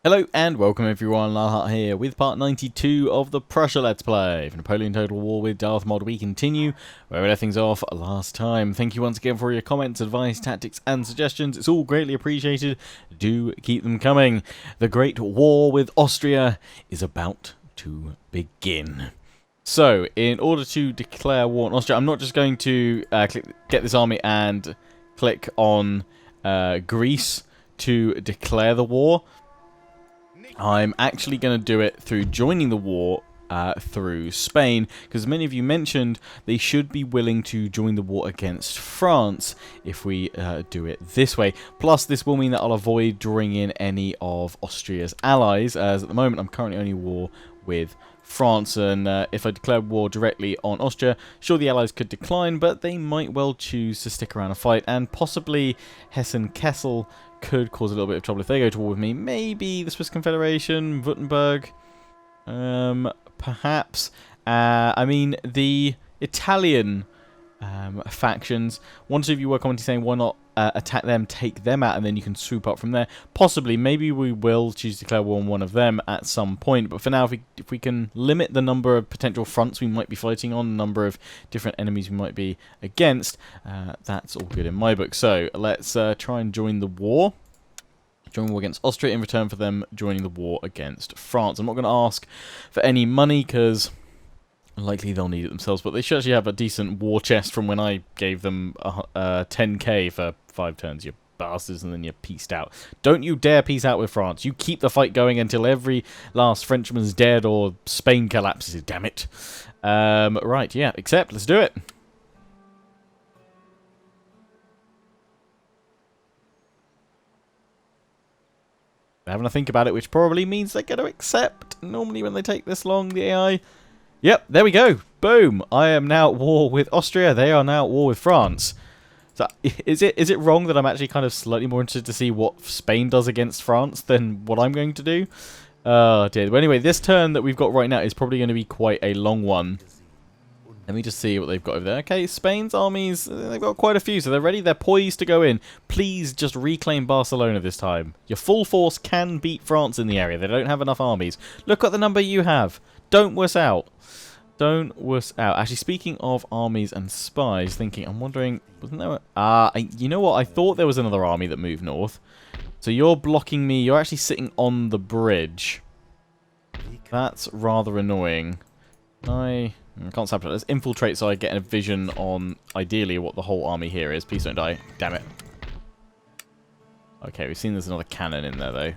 Hello and welcome everyone, Lalhart here with part 92 of the Prussia Let's Play. For Napoleon Total War with Darthmod, we continue where we left things off last time. Thank you once again for your comments, advice, tactics and suggestions. It's all greatly appreciated. Do keep them coming. The Great War with Austria is about to begin. So, in order to declare war on Austria, I'm not just going to get this army and click on Greece to declare the war. I'm actually going to do it through joining the war through Spain, because many of you mentioned they should be willing to join the war against France if we do it this way. Plus, this will mean that I'll avoid drawing in any of Austria's allies, as at the moment I'm currently only war with France, and if I declare war directly on Austria, sure, the allies could decline, but they might well choose to stick around and fight, and possibly Hessen-Kassel could cause a little bit of trouble if they go to war with me. Maybe the Swiss Confederation, Württemberg, perhaps. I mean, the Italian factions, one or two of you were commenting saying why not attack them, take them out, and then you can swoop up from there. Possibly, maybe we will choose to declare war on one of them at some point, but for now, if we can limit the number of potential fronts we might be fighting on, the number of different enemies we might be against, that's all good in my book. So let's try and join the war. Join war against Austria in return for them joining the war against France. I'm not going to ask for any money because likely they'll need it themselves, but they should actually have a decent war chest from when I gave them 10k for 5 turns, you bastards, and then you peaced out. Don't you dare peace out with France. You keep the fight going until every last Frenchman's dead or Spain collapses, damn it. Right, yeah, accept, let's do it. Having a think about it, which probably means they're going to accept. Normally when they take this long, the AI... Yep, there we go. Boom. I am now at war with Austria. They are now at war with France. So is it wrong that I'm actually kind of slightly more interested to see what Spain does against France than what I'm going to do? Oh dear. But anyway, this turn that we've got right now is probably going to be quite a long one. Let me just see what they've got over there. Okay, Spain's armies, they've got quite a few, so they're ready. They're poised to go in. Please just reclaim Barcelona this time. Your full force can beat France in the area. They don't have enough armies. Look at the number you have. Don't wuss out. Don't wuss out. Actually, speaking of armies and spies, I'm wondering, wasn't there you know what? I thought there was another army that moved north. So you're blocking me. You're actually sitting on the bridge. That's rather annoying. I can't sabotage. Let's infiltrate so I get a vision on, ideally, what the whole army here is. Please don't die. Damn it. Okay, we've seen there's another cannon in there, though.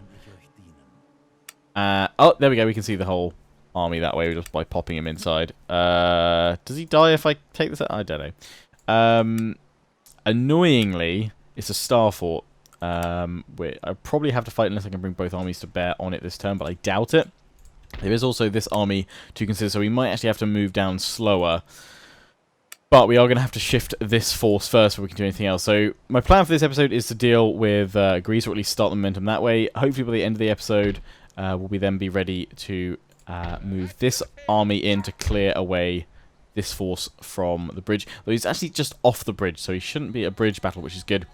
Oh, there we go. We can see the whole army that way just by popping him inside. Does he die if I take this out? I don't know. Annoyingly, it's a star fort. I probably have to fight unless I can bring both armies to bear on it this turn, but I doubt it. There is also this army to consider, so we might actually have to move down slower. But we are going to have to shift this force first before we can do anything else. So my plan for this episode is to deal with Greece, or at least start the momentum that way. Hopefully by the end of the episode, we'll then be ready to move this army in to clear away this force from the bridge. Though he's actually just off the bridge, so he shouldn't be a bridge battle, which is good.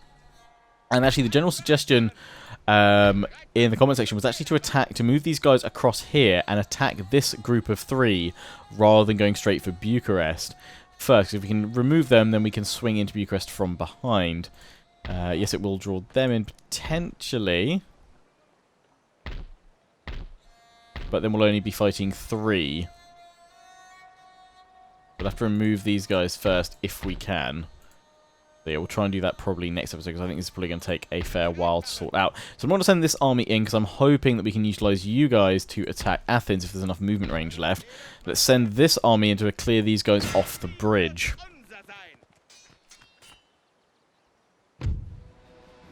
And actually, the general suggestion in the comment section was actually to move these guys across here and attack this group of 3 rather than going straight for Bucharest first. If we can remove them, then we can swing into Bucharest from behind. Yes, it will draw them in potentially, but then we'll only be fighting 3. We'll have to remove these guys first if we can. So yeah, we'll try and do that probably next episode, because I think this is probably going to take a fair while to sort out. So I'm going to send this army in because I'm hoping that we can utilise you guys to attack Athens if there's enough movement range left. Let's send this army in to clear these guys off the bridge.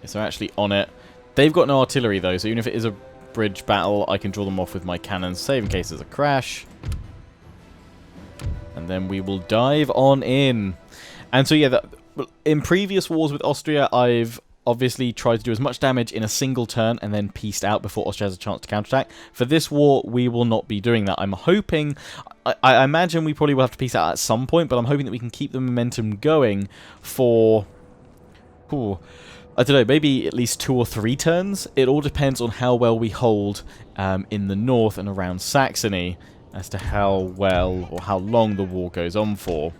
Yes, they're actually on it. They've got no artillery though, so even if it is a bridge battle, I can draw them off with my cannons, save in case there's a crash. And then we will dive on in. And so yeah, in previous wars with Austria, I've obviously tried to do as much damage in a single turn and then pieced out before Austria has a chance to counterattack. For this war, we will not be doing that. I'm hoping, I imagine we probably will have to piece out at some point, but I'm hoping that we can keep the momentum going for I don't know, maybe at least 2 or 3 turns. It all depends on how well we hold in the north and around Saxony as to how well or how long the war goes on for.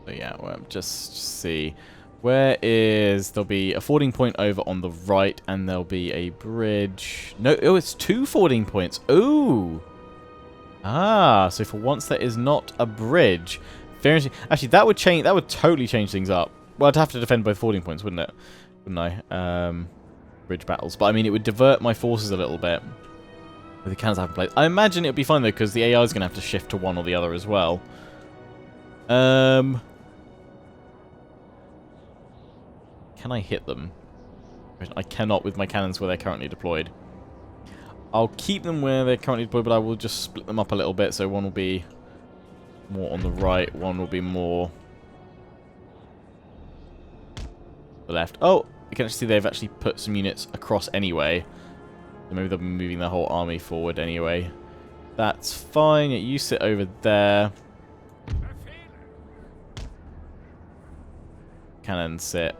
So yeah, well, just see. Where is... There'll be a fording point over on the right, and there'll be a bridge. No, oh, it's 2 fording points. Ooh! Ah, so for once there is not a bridge. Very interesting. Actually, that would change. That would totally change things up. Well, I'd have to defend both fording points, wouldn't it? Wouldn't I? Bridge battles. But I mean, it would divert my forces a little bit with the cannons I have in place. I imagine it would be fine though, because the AI is going to have to shift to one or the other as well. Can I hit them? I cannot with my cannons where they're currently deployed. I'll keep them where they're currently deployed, but I will just split them up a little bit. So one will be more on the right, one will be more the left. Oh, you can actually see they've actually put some units across anyway. So maybe they'll be moving their whole army forward anyway. That's fine. You sit over there. Cannon sit.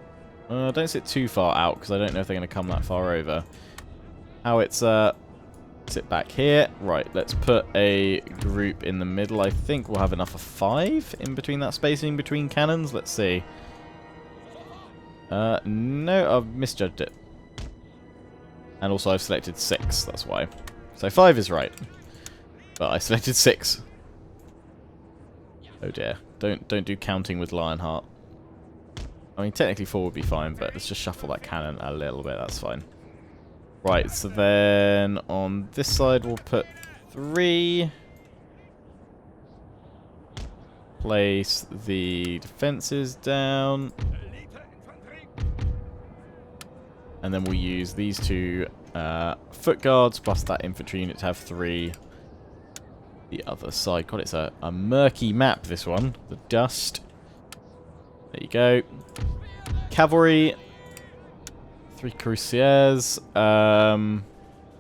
Don't sit too far out because I don't know if they're going to come that far over. Howitzer, sit back here. Right, let's put a group in the middle. I think we'll have enough of 5 in between that spacing between cannons. Let's see. No, I've misjudged it. And also I've selected 6, that's why. So 5 is right. But I selected 6. Oh dear. Don't do counting with Lionheart. I mean, technically 4 would be fine, but let's just shuffle that cannon a little bit. That's fine. Right, so then on this side we'll put 3. Place the defences down. And then we'll use these 2 foot guards plus that infantry unit to have 3. The other side. God, it's a murky map, this one. The dust. There you go. Cavalry. 3 cuirassiers.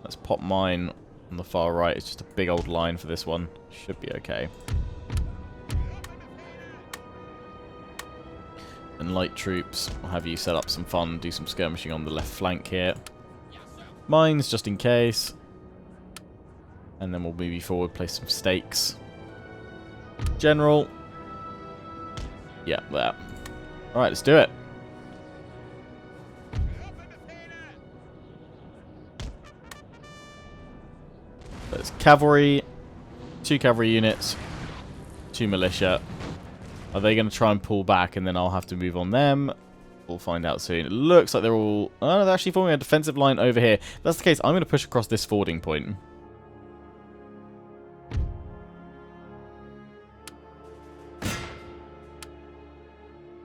Let's pop mine on the far right. It's just a big old line for this one. Should be okay. And light troops. I'll have you set up some fun. Do some skirmishing on the left flank here. Mines, just in case. And then we'll move you forward. Place some stakes. General. Yeah, there. Alright, let's do it. There's cavalry, 2 cavalry units, 2 militia. Are they going to try and pull back and then I'll have to move on them? We'll find out soon. It looks like they're all... Oh, no, they're actually forming a defensive line over here. If that's the case, I'm going to push across this fording point.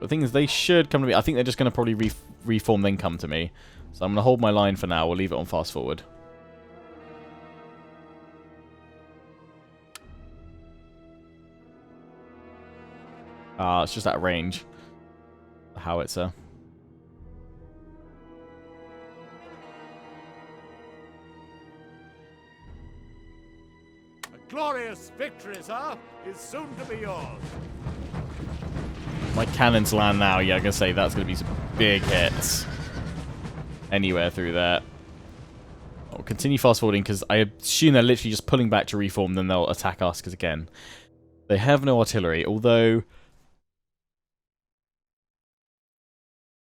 The thing is, they should come to me. I think they're just going to probably reform, then come to me. So I'm going to hold my line for now. We'll leave it on fast forward. Ah, it's just out of range. The howitzer. A glorious victory, sir, is soon to be yours. My cannons land now. Yeah, I'm going to say that's going to be some big hits. Anywhere through there. I'll continue fast forwarding because I assume they're literally just pulling back to reform, then they'll attack us because, again, they have no artillery, although...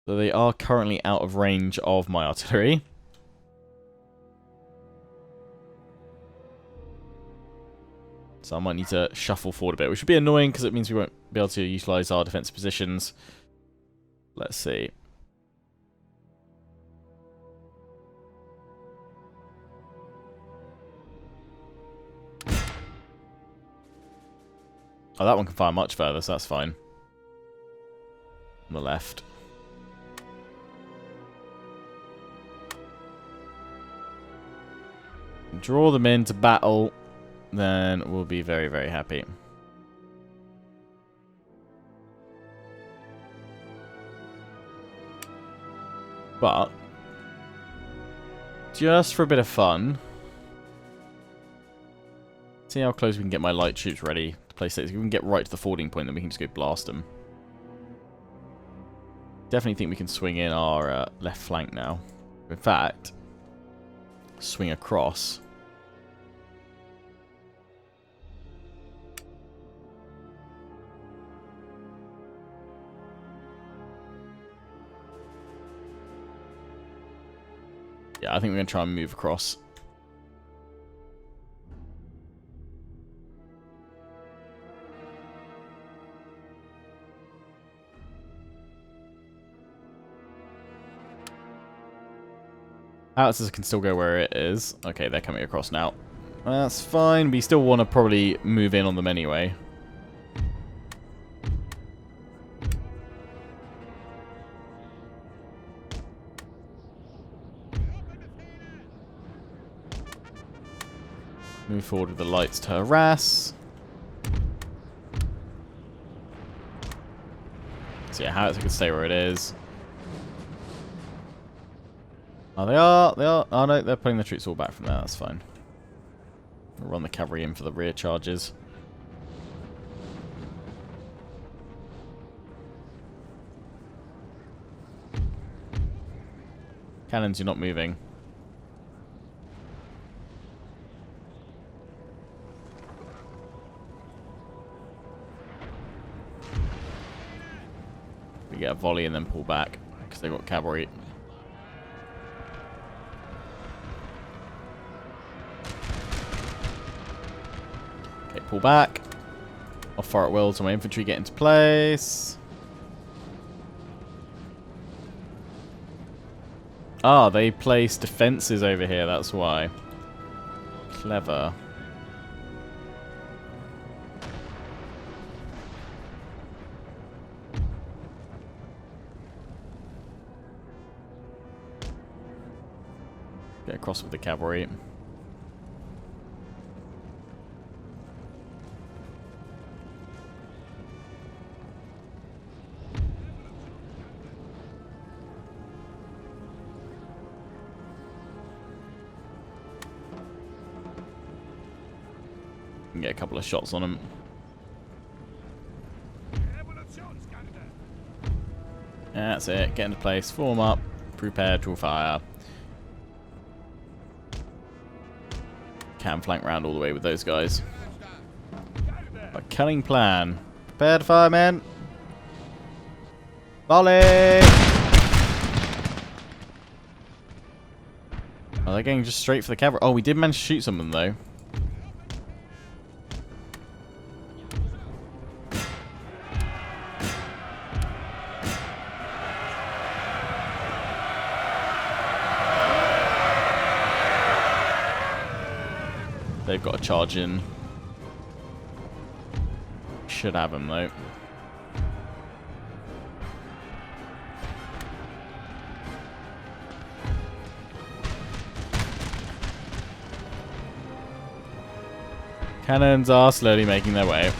So they are currently out of range of my artillery. So I might need to shuffle forward a bit, which would be annoying because it means we won't be able to utilise our defensive positions. Let's see. Oh, that one can fire much further, so that's fine. On the left. Draw them into battle, then we'll be very, very happy. But, just for a bit of fun, see how close we can get my light troops ready to Place it. If we can get right to the fording point, then we can just go blast them. Definitely think we can swing in our left flank now. In fact, swing across. Yeah, I think we're going to try and move across. Howitzers can still go where it is. Okay, they're coming across now. That's fine. We still want to probably move in on them anyway. Move forward with the lights to harass. So yeah, Howitzer can stay where it is. Oh, they are. They are. Oh no, they're putting the troops all back from there. That's fine. We'll run the cavalry in for the rear charges. Cannons, you're not moving. We get a volley and then pull back because they've got cavalry. Okay, pull back. I'll fire at will so my infantry get into place. Ah, they place defences over here, that's why. Clever. Get across with the cavalry. Get a couple of shots on him. That's it. Get into place. Form up. Prepare to fire. Can flank round all the way with those guys. A cunning plan. Prepare to fire, men. Volley! Are they going just straight for the cavalry? Oh, we did manage to shoot some of them, though. They've got a charge in. Should have them though. Cannons are slowly making their way.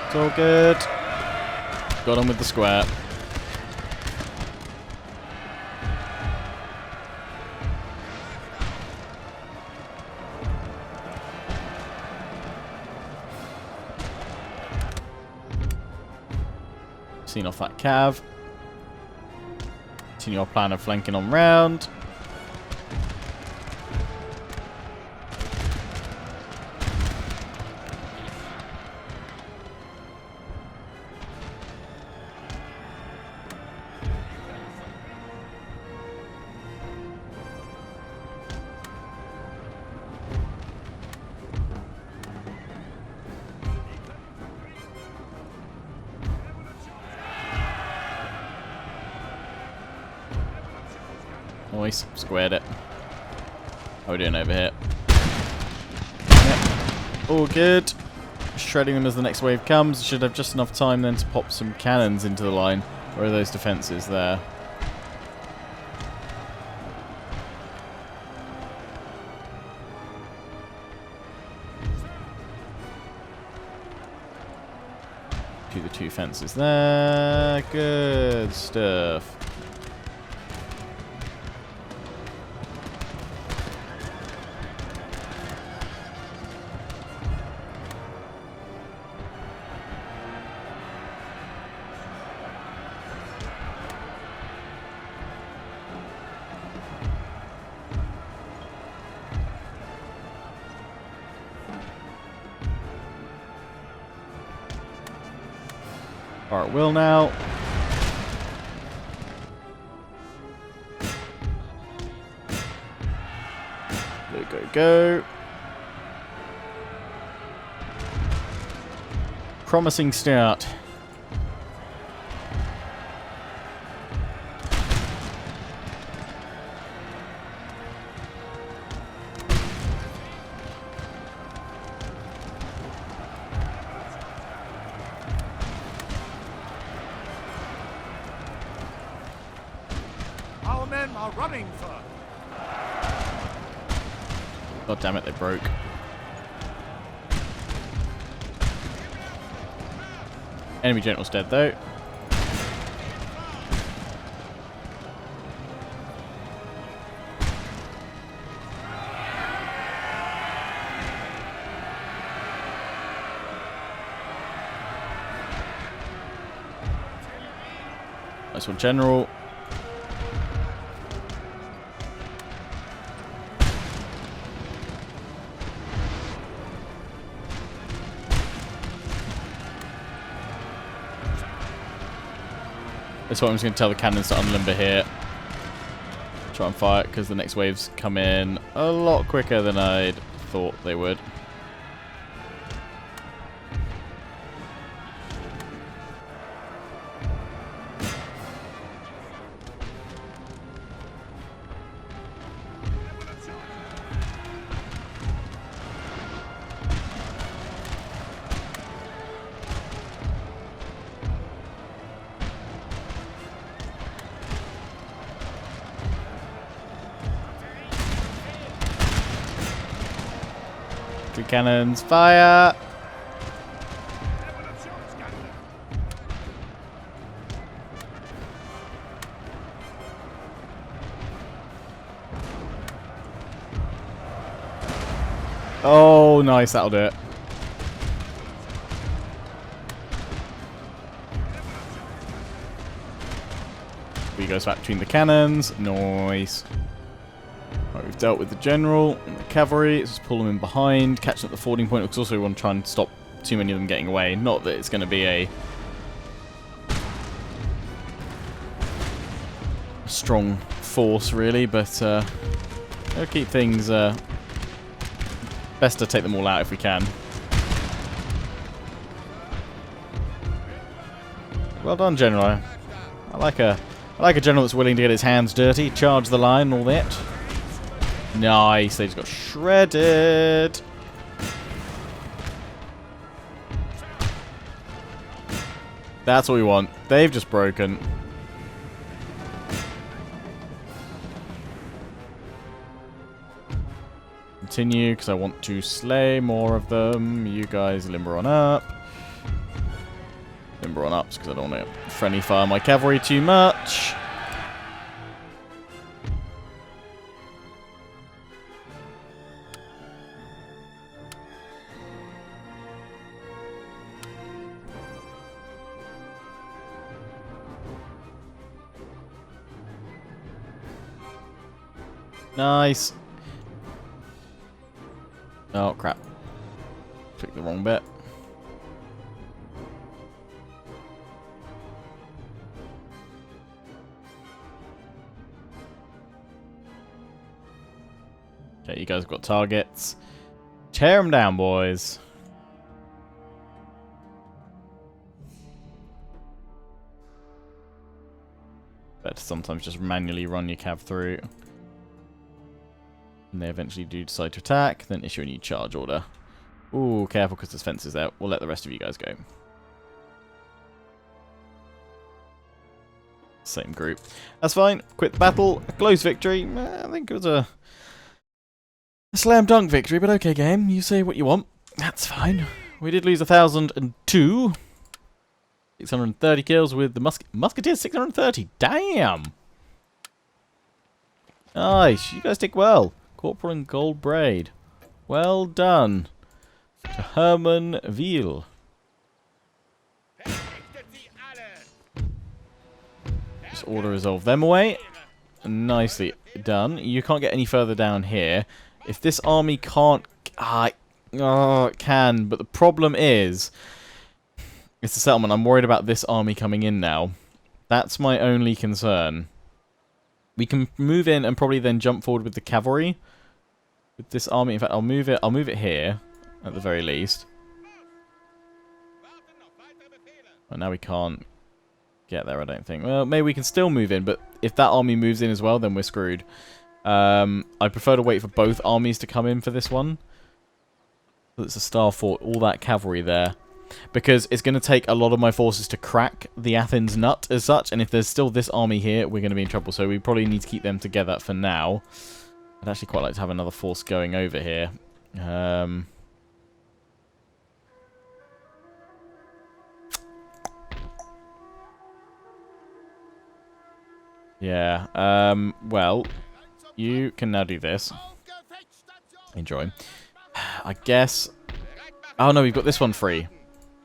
It's all good. Got on with the square. Seen off that cav. Continue our plan of flanking on round. Nice, squared it. How are we doing over here? Yep. All good. Shredding them as the next wave comes. Should have just enough time then to pop some cannons into the line. Where are those defences there? To the 2 fences there. Good stuff. Alright, will now. Go, go, go. Promising start. Our men are running, sir. God damn it, they broke. Enemy general's dead though. Nice one, general. That's what I'm just going to tell the cannons to unlimber here. Try and fire it, because the next waves come in a lot quicker than I'd thought they would. Two cannons, fire! Oh, nice, that'll do it. He goes back between the cannons. Nice. Right, we've dealt with the general and the cavalry. Let's just pull them in behind, catching up the fording point, because also we want to try and stop too many of them getting away. Not that it's going to be a strong force, really, but it'll keep things... best to take them all out if we can. Well done, General. I like a general that's willing to get his hands dirty, charge the line and all that. Nice, they just got shredded. That's what we want. They've just broken. Continue, because I want to slay more of them. You guys limber on up. Limber on up, because I don't want to friendly fire my cavalry too much. Nice. Oh, crap. Picked the wrong bit. Okay, you guys have got targets. Tear them down, boys. Better sometimes just manually run your cav through. And they eventually do decide to attack, then issue a new charge order. Ooh, careful because there's fences there. We'll let the rest of you guys go. Same group. That's fine. Quit the battle. A close victory. I think it was a slam dunk victory, but okay, game. You say what you want. That's fine. We did lose 1,002. 630 kills with the Musketeers. 630. Damn. Nice. You guys did well. Corporal and Gold Braid. Well done. To Herman Veal. Just auto resolve them away. Nicely done. You can't get any further down here. If this army can't... it can, but the problem is... It's the settlement. I'm worried about this army coming in now. That's my only concern. We can move in and probably then jump forward with the cavalry. With this army, in fact, I'll move it here, at the very least. Well, now we can't get there, I don't think. Well, maybe we can still move in, but if that army moves in as well, then we're screwed. I prefer to wait for both armies to come in for this one. So it's a star fort, all that cavalry there. Because it's going to take a lot of my forces to crack the Athens nut as such, and if there's still this army here, we're going to be in trouble. So we probably need to keep them together for now. I'd actually quite like to have another force going over here. Yeah, well, you can now do this. Enjoy. I guess... Oh no, we've got this one free.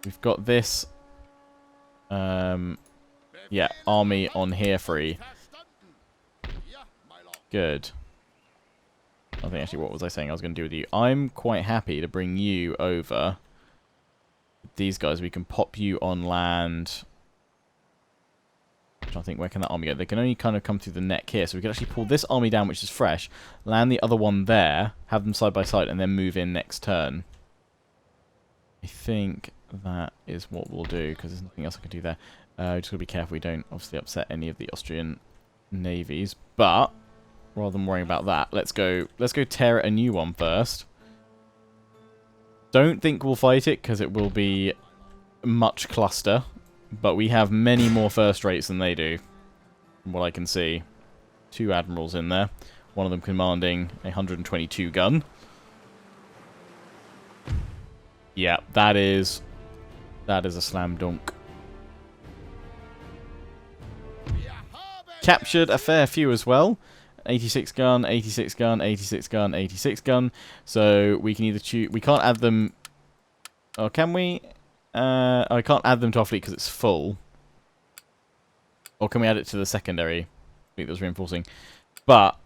We've got this... yeah, army on here free. Good. I think actually, what was I saying I was going to do with you? I'm quite happy to bring you over. These guys, we can pop you on land. I think, where can that army go? They can only kind of come through the neck here, so we can actually pull this army down, which is fresh, land the other one there, have them side by side, and then move in next turn. I think that is what we'll do, because there's nothing else I can do there. Just got to be careful we don't obviously upset any of the Austrian navies, but rather than worrying about that, let's go tear a new one first. Don't think we'll fight it, because it will be much cluster. But we have many more first rates than they do, from what I can see. 2 admirals in there. One of them commanding a 122 gun. Yeah, that is a slam dunk. Captured a fair few as well. 86 gun, 86 gun, 86 gun, 86 gun. So we can either choose... We can't add them... Or can we... I can't add them to our fleet because it's full. Or can we add it to the secondary fleet that's reinforcing? But,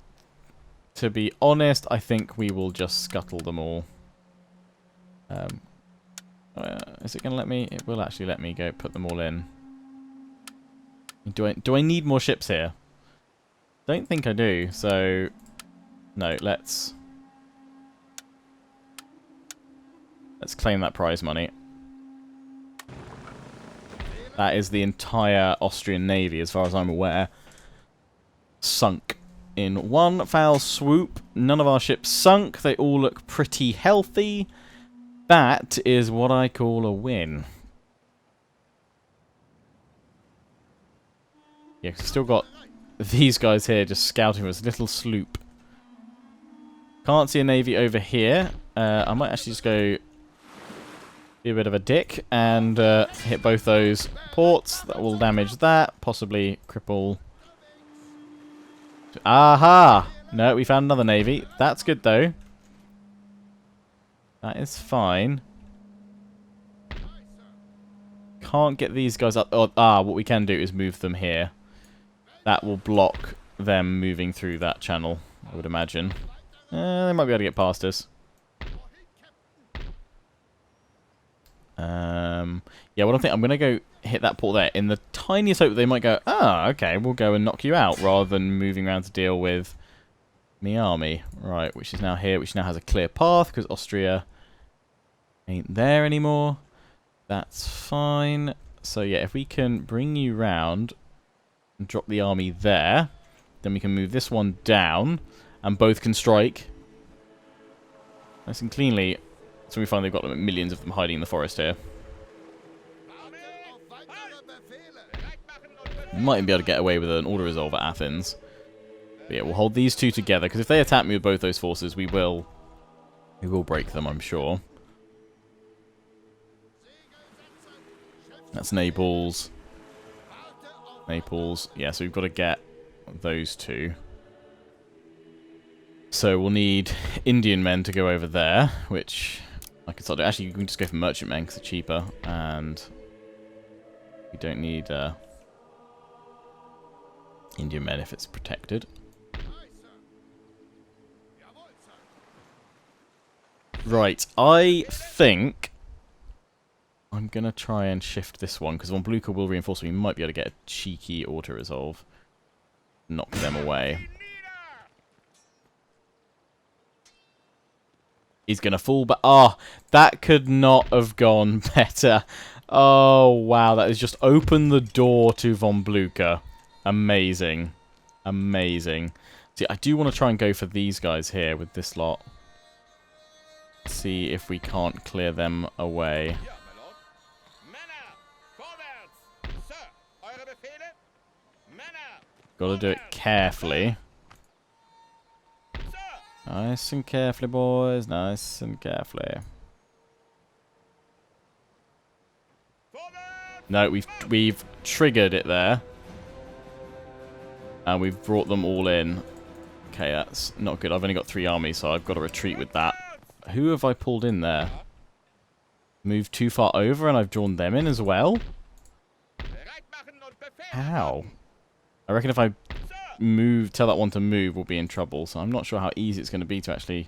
to be honest, I think we will just scuttle them all. Is it going to let me? It will actually let me go put them all in. Do I need more ships here? Don't think I do, so... No, let's claim that prize money. That is the entire Austrian navy, as far as I'm aware, sunk in one foul swoop. None of our ships sunk. They all look pretty healthy. That is what I call a win. Yeah, 'cause we've still got these guys here just scouting for us. Little sloop. Can't see a navy over here. I might actually just go... Be a bit of a dick and hit both those ports. That will damage that, possibly cripple. Aha! No, we found another navy. That's good though. That is fine. Can't get these guys up. Oh, what we can do is move them here. That will block them moving through that channel, I would imagine. They might be able to get past us. Yeah, what I think I'm going to go hit that port there in the tiniest hope that they might go, okay, we'll go and knock you out, rather than moving around to deal with me army. Right, which is now here, which now has a clear path, because Austria ain't there anymore. That's fine. So yeah, if we can bring you round and drop the army there, then we can move this one down, and both can strike nice and cleanly. So we find they've got millions of them hiding in the forest here. Might be able to get away with an auto-resolve at Athens. But yeah, we'll hold these two together, because if they attack me with both those forces, we will break them, I'm sure. That's Naples. Naples. Yeah, so we've got to get those two. So we'll need Indian men to go over there, which I can start doing. Actually, you can just go for merchant men because they're cheaper, and we don't need Indian men if it's protected. Right, I think I'm going to try and shift this one, because von Blucher will reinforce, so we might be able to get a cheeky auto-resolve. Knock them away. He's going to fall, but that could not have gone better. Oh, wow, that has just opened the door to von Blucher. Amazing. Amazing. See, I do want to try and go for these guys here with this lot. See if we can't clear them away. Got to do it carefully. Nice and carefully, boys. Nice and carefully. No, we've triggered it there. And we've brought them all in. Okay, that's not good. I've only got 3 armies, so I've got to retreat with that. Who have I pulled in there? Moved too far over and I've drawn them in as well? How? I reckon if I tell that one to move, we'll be in trouble. So I'm not sure how easy it's going to be to actually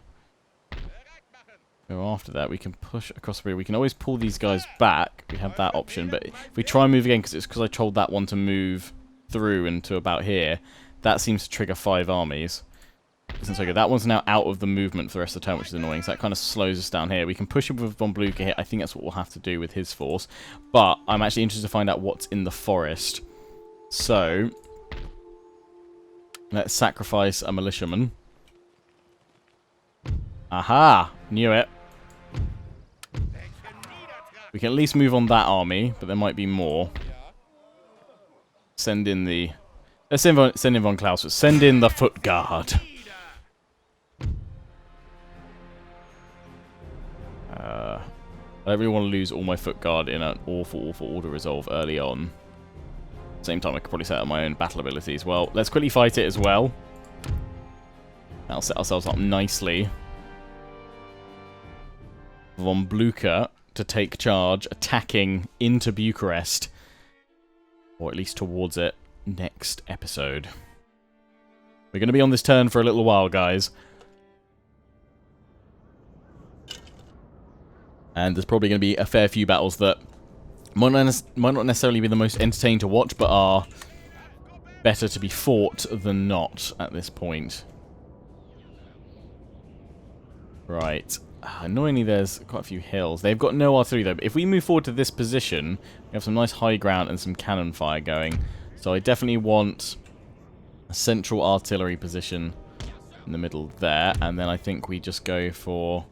go after that. We can push across the rear. We can always pull these guys back. We have that option. But if we try and move again, because I told that one to move through into about here, that seems to trigger 5 armies. Isn't so good. That one's now out of the movement for the rest of the turn, which is annoying. So that kind of slows us down here. We can push him with von Blucher here. I think that's what we'll have to do with his force. But I'm actually interested to find out what's in the forest. So let's sacrifice a militiaman. Aha! Knew it. We can at least move on that army, but there might be more. Send in the... Let's send in von Clausewitz. Send in the foot guard. I don't really want to lose all my foot guard in an awful auto-resolve early on. Same time, I could probably set up my own battle abilities. Well, let's quickly fight it as well. That'll set ourselves up nicely. Von Blucher to take charge, attacking into Bucharest. Or at least towards it next episode. We're going to be on this turn for a little while, guys. And there's probably going to be a fair few battles that might not necessarily be the most entertaining to watch, but are better to be fought than not at this point. Right. Annoyingly, there's quite a few hills. They've got no artillery, though. But if we move forward to this position, we have some nice high ground and some cannon fire going. So I definitely want a central artillery position in the middle there. And then I think we just go for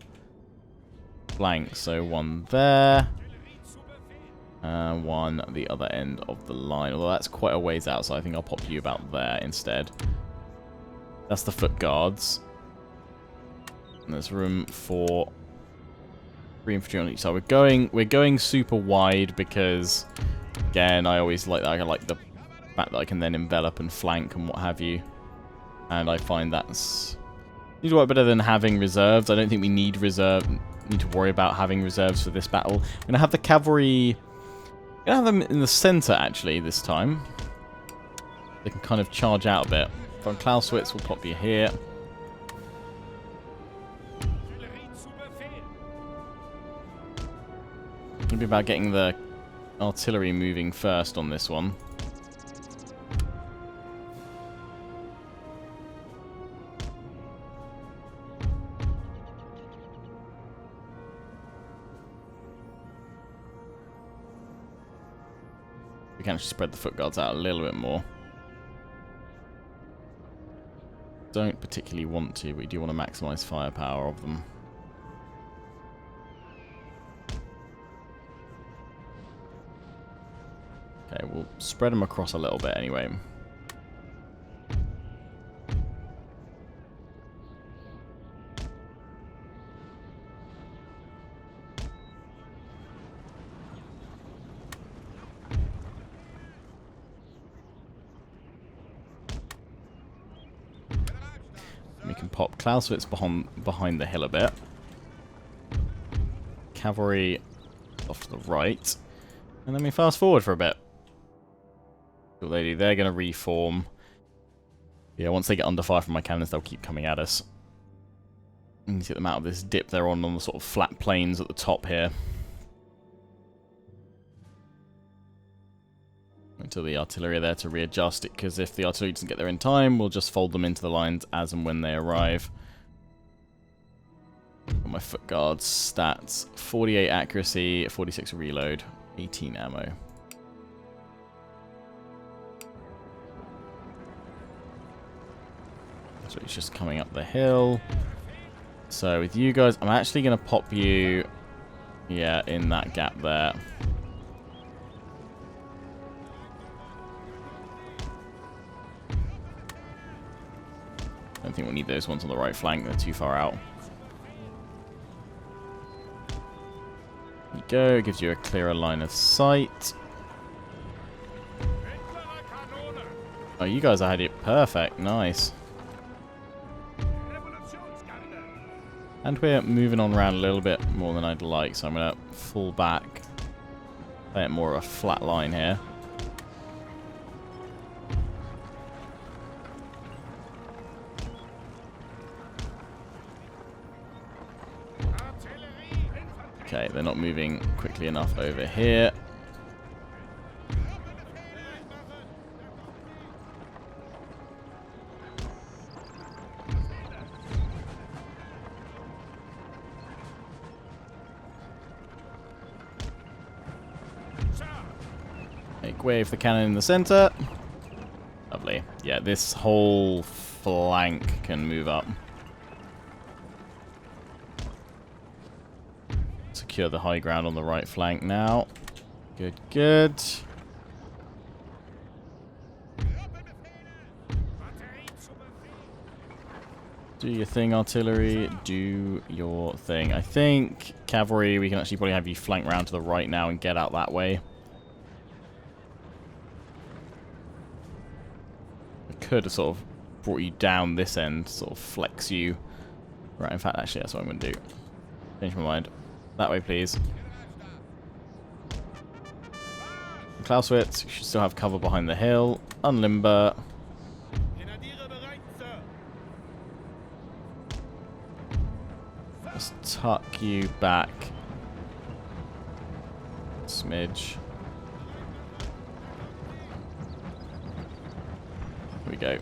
flanks. So one there. And one at the other end of the line. Although that's quite a ways out, so I think I'll pop you about there instead. That's the foot guards. And there's room for 3 infantry on each side. We're going super wide because, again, I always like that. I like the fact that I can then envelop and flank and what have you. And I find that's usually work better than having reserves. I don't think we need to worry about having reserves for this battle. I'm gonna have the cavalry. I'm gonna have them in the center actually this time. They can kind of charge out a bit. Von Clausewitz will pop you here. It's going to be about getting the artillery moving first on this one. We can actually spread the foot guards out a little bit more. Don't particularly want to, but we do want to maximize firepower of them. Okay, we'll spread them across a little bit anyway. We can pop Clausewitz behind the hill a bit. Cavalry off to the right. And then we fast forward for a bit. What they do, they're going to reform. Yeah, once they get under fire from my cannons, they'll keep coming at us. We need to get them out of this dip they're on the sort of flat plains at the top here. Until the artillery are there to readjust it, because if the artillery doesn't get there in time, we'll just fold them into the lines as and when they arrive. Got my foot guards stats: 48 accuracy, 46 reload, 18 ammo. So he's just coming up the hill. So with you guys, I'm actually going to pop you, yeah, in that gap there. I don't think we'll need those ones on the right flank, they're too far out. There you go, it gives you a clearer line of sight. Oh, you guys had it perfect, nice. And we're moving on around a little bit more than I'd like, so I'm going to fall back. Play it more of a flat line here. Okay, they're not moving quickly enough over here. Make way for the cannon in the center. Lovely. Yeah, this whole flank can move up. Secure the high ground on the right flank now. Good, good. Do your thing, artillery. Do your thing. I think cavalry, we can actually probably have you flank round to the right now and get out that way. I could have sort of brought you down this end, sort of flex you. Right, in fact, actually, that's what I'm going to do. Change my mind. That way, please. Clausewitz, you should still have cover behind the hill. Unlimber. Just tuck you back. Smidge. Here we go.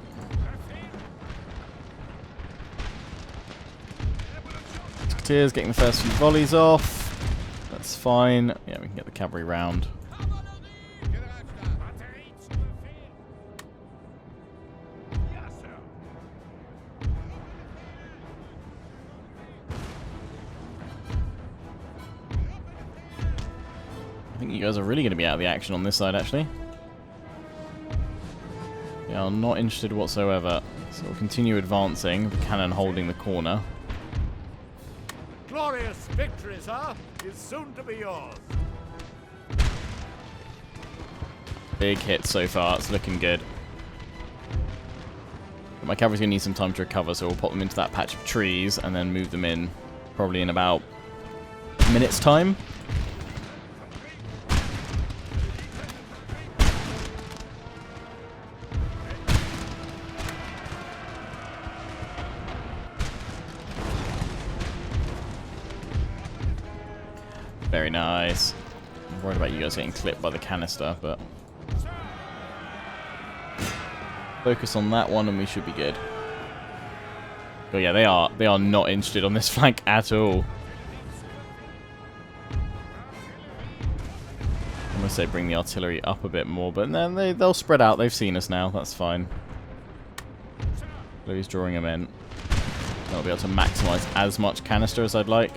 Musketeers getting the first few volleys off. That's fine. Yeah, we can get the cavalry round. I think you guys are really going to be out of the action on this side, actually. Yeah, I'm not interested whatsoever. So we'll continue advancing, the cannon holding the corner. Glorious victory, sir, is soon to be yours. Big hit so far, it's looking good. But my cavalry's going to need some time to recover, so we'll pop them into that patch of trees and then move them in probably in about a minute's time. Very nice. I'm worried about you guys getting clipped by the canister, but focus on that one and we should be good. Oh yeah, they are not interested on this flank at all. I'm gonna say bring the artillery up a bit more, but then they'll spread out. They've seen us now. That's fine. Louis drawing them in. I'll be able to maximize as much canister as I'd like.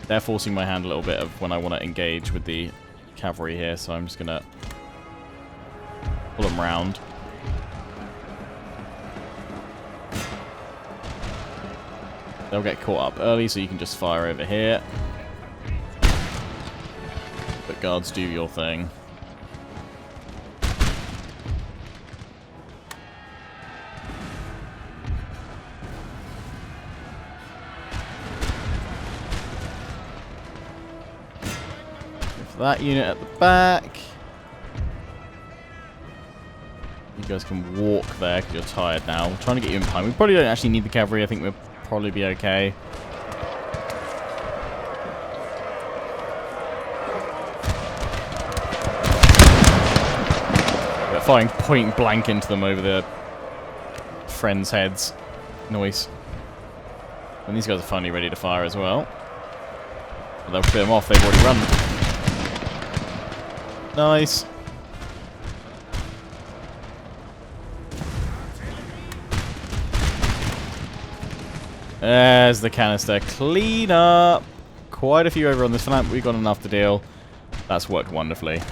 They're forcing my hand a little bit of when I want to engage with the cavalry here, so I'm just going to Pull them round. They'll get caught up early, so you can just fire over here. But guards, do your thing. That unit at the back. You guys can walk there because you're tired now. We're trying to get you in time. We probably don't actually need the cavalry. I think we'll probably be okay. We're firing point blank into them over their friends' heads. Noise. And these guys are finally ready to fire as well. They'll clear them off, they've already run. Nice. There's the canister. Clean up. Quite a few over on this flank, but we've got enough to deal. That's worked wonderfully.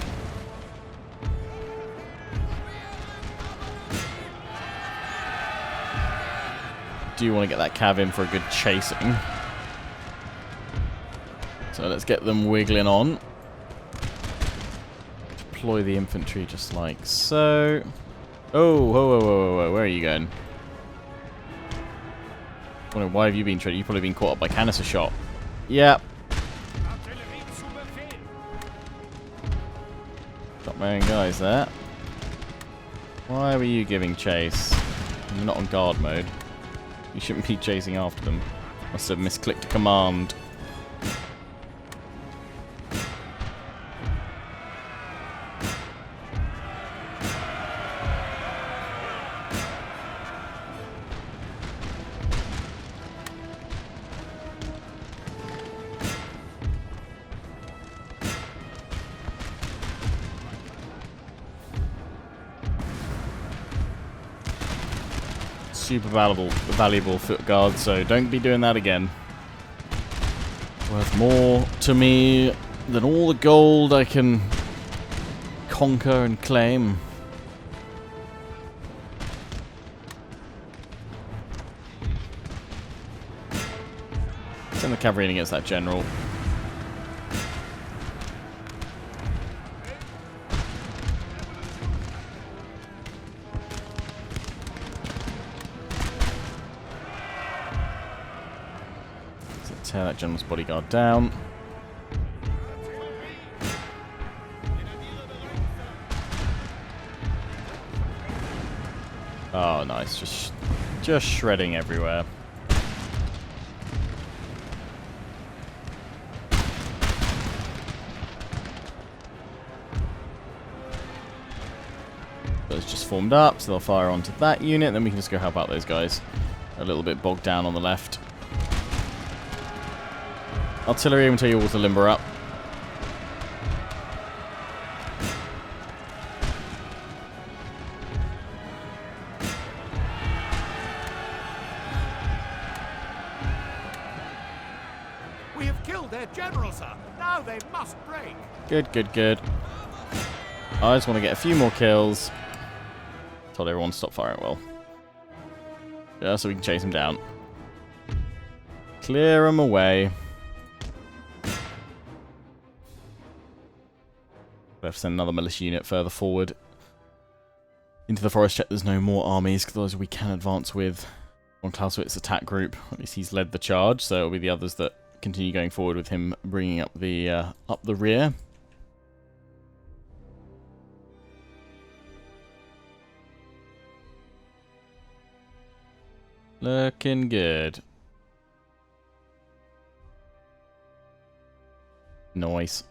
Do you want to get that cav in for a good chasing? So let's get them wiggling on. Deploy the infantry just like so. Oh, whoa, whoa, whoa, whoa, where are you going? Why have you been treated? You've probably been caught up by canister shot. Yep. Got my own guys there. Why were you giving chase? You're not on guard mode. You shouldn't be chasing after them. Must have misclicked a command. Super valuable foot guard, so don't be doing that again. Worth more to me than all the gold I can conquer and claim. Send the cavalry in against that general. Tear that general's bodyguard down. Oh, nice. Just shredding everywhere. Those just formed up, so they'll fire onto that unit, then we can just go help out those guys. A little bit bogged down on the left. Artillery until you all to limber up. We have killed their general, sir. Now they must break. Good, good, good. I just want to get a few more kills. Told everyone to stop firing well. Yeah, so we can chase them down. Clear them away. We have to send another militia unit further forward into the forest. Check there's no more armies, because otherwise we can advance with von Clausewitz's attack group. At least he's led the charge, so it'll be the others that continue going forward with him bringing up the rear. Looking good. Nice.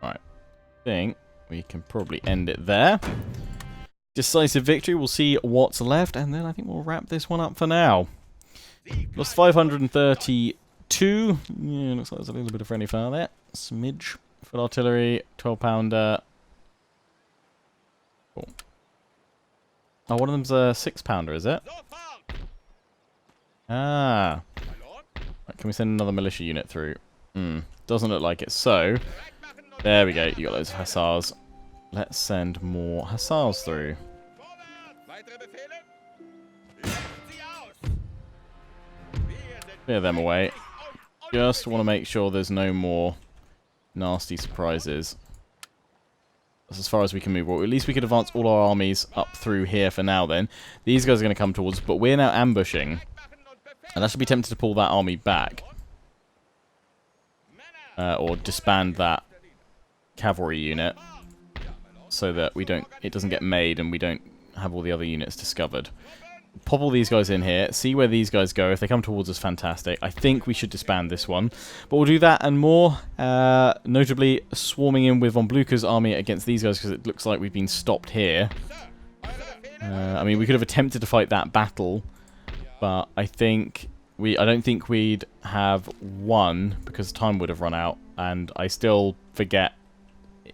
Right. I think we can probably end it there. Decisive victory. We'll see what's left, and then I think we'll wrap this one up for now. Lost 532. Yeah, looks like there's a little bit of friendly fire there. Smidge. Foot artillery. 12-pounder. Cool. Oh, one of them's a 6-pounder, is it? Ah. Right, can we send another militia unit through? Doesn't look like it. So, there we go. You got those hussars. let's send more hussars through. Clear them away. Just want to make sure there's no more nasty surprises. That's as far as we can move. Well, at least we could advance all our armies up through here for now then. These guys are going to come towards us, but we're now ambushing. And I should be tempted to pull that army back. Or disband that cavalry unit. So that it doesn't get made and we don't have all the other units discovered. Pop all these guys in here, see where these guys go. If they come towards us, fantastic. I think we should disband this one. But we'll do that and more. Notably, swarming in with von Blucher's army against these guys because it looks like we've been stopped here. I mean, we could have attempted to fight that battle, but I don't think we'd have won because time would have run out, and I still forget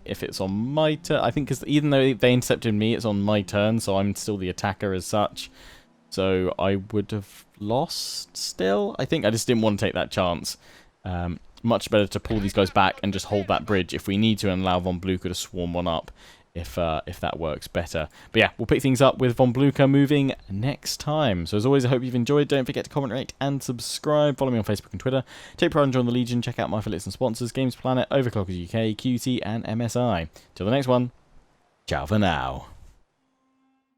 if it's on my turn. I think because even though they intercepted me, it's on my turn, so I'm still the attacker as such. So I would have lost still. I think I just didn't want to take that chance. Much better to pull these guys back and just hold that bridge if we need to and allow von Blucher to swarm one up if that works better. But yeah, we'll pick things up with von Blucher moving next time. So as always, I hope you've enjoyed. Don't forget to comment, rate, and subscribe. Follow me on Facebook and Twitter. Take pride and join the Legion. Check out my affiliates and sponsors, Games Planet, Overclockers UK, QT, and MSI. Till the next one, ciao for now.